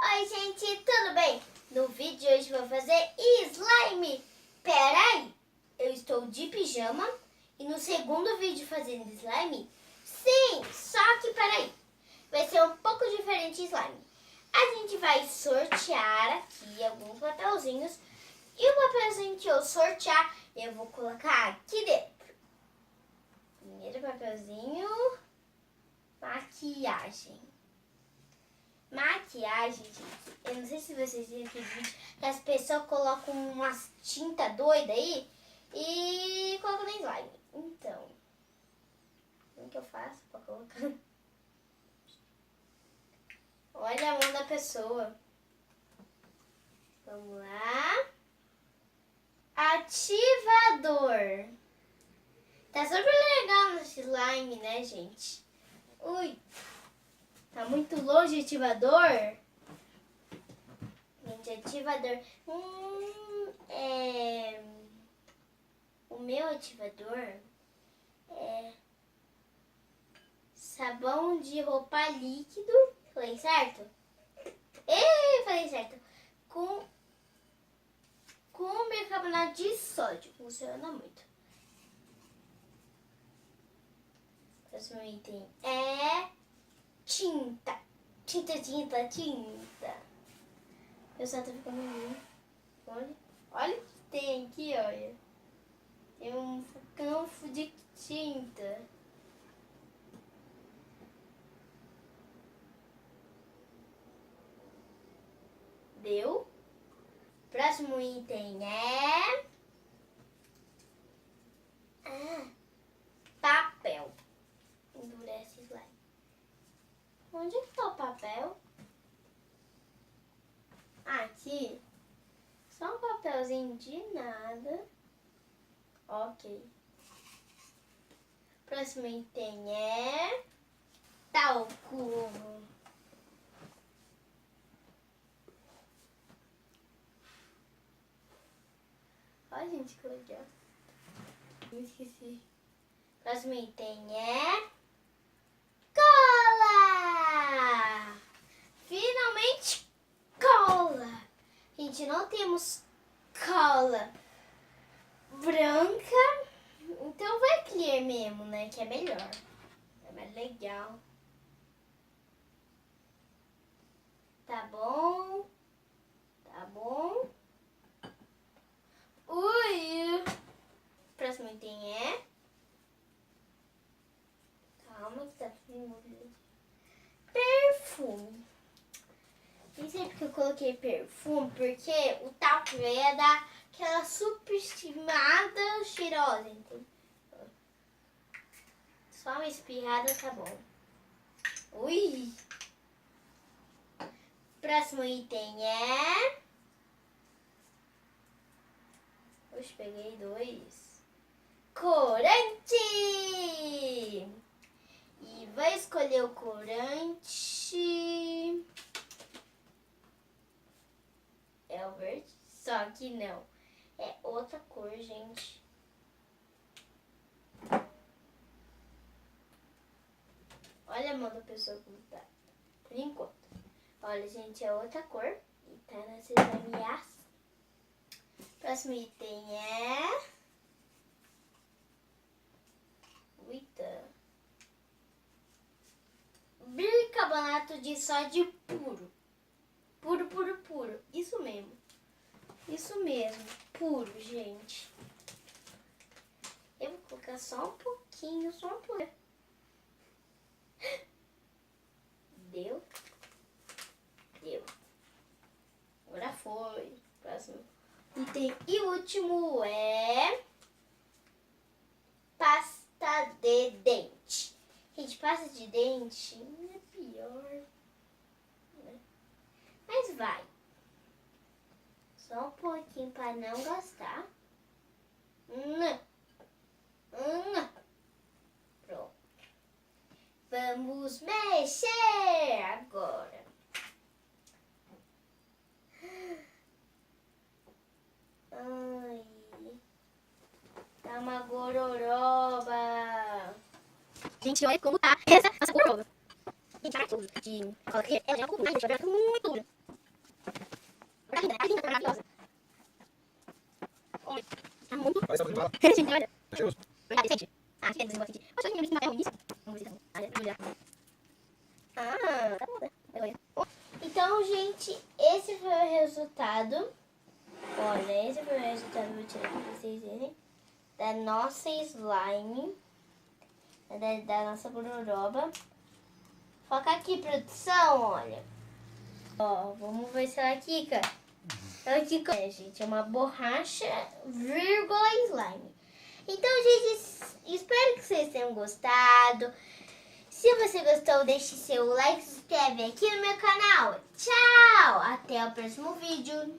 Oi gente, tudo bem? No vídeo de hoje eu vou fazer slime. Peraí, eu estou de pijama e no segundo vídeo fazendo slime? Sim, só que peraí, vai ser um pouco diferente slime. A gente vai sortear aqui alguns papelzinhos e o papelzinho que eu sortear eu vou colocar aqui dentro. Primeiro papelzinho, maquiagem. Maquiagem, gente, eu não sei se vocês viram aquele vídeo que as pessoas colocam umas tinta doida aí e colocam no slime. Então, como que eu faço pra colocar? Olha a mão da pessoa. Vamos lá. Ativador. Tá super legal no slime, né, gente? Ui. Tá muito longe o ativador? Gente, ativador. O meu ativador é sabão de roupa líquido. Falei certo? Falei certo. Com bicarbonato de sódio. Funciona muito. O próximo item é tinta. Tinta. O pessoal tá ficando lindo. Olha o que tem aqui, olha. Tem um canfo de tinta. Deu? Próximo item é papel. Endurece slime. Onde é que tá o papel? Aqui. Só um papelzinho de nada. Ok. Próximo item é talco. Olha, gente, que legal. Me esqueci. Próximo item é cola. Finalmente cola. Gente, não temos cola branca, então vai clear mesmo, né? Que é melhor. É mais legal. Tá bom? Tá bom? Ui! Próximo item é... Calma que tá tudo. Perfume. Nem sei porque eu coloquei perfume, porque o talco ia dar aquela superestimada cheirosa, entendeu? Só uma espirrada tá bom. Ui! Próximo item é... Oxe, peguei dois. Corante! E vou escolher o corante... É o verde? Só que não. É outra cor, gente. Olha a mão da pessoa como tá. Por enquanto. Olha, gente, é outra cor. E tá nessas ameaças. Próximo item é... Eita. Bicarbonato de sódio puro. Puro. Isso mesmo. Isso mesmo. Puro, gente. Eu vou colocar só um pouquinho, só um pouquinho. Deu? Deu. Agora foi. Próximo item e último é... pasta de dente. Gente, pasta de dente é pior, né? Mas vai. Só um pouquinho para não gastar. Pronto. Vamos mexer agora. Ai, tá uma gororoba. Gente, olha como tá essa gororoba. Gente, ela já é um pouco mais, ela já é muito dura. A linda tá maravilhosa. Olha, tá muito... Parece que ela Gente, olha. tá cheiroso. Verdade, sente. Ah, que delícia, eu gosto de... Poxa, eu não é isso. Vamos ver se tá bom. Olha, vou olhar. Ah, tá bom, né? Olha. Então, gente, esse foi o resultado. Olha, esse foi o resultado, vou tirar aqui pra vocês verem. Da nossa slime. Da nossa gororoba. Foca aqui, produção, olha. Ó, vamos ver se ela quica. Ela quica. É, gente, é uma borracha, vírgula slime. Então, gente, espero que vocês tenham gostado. Se você gostou, deixe seu like, se inscreve aqui no meu canal. Tchau! Até o próximo vídeo.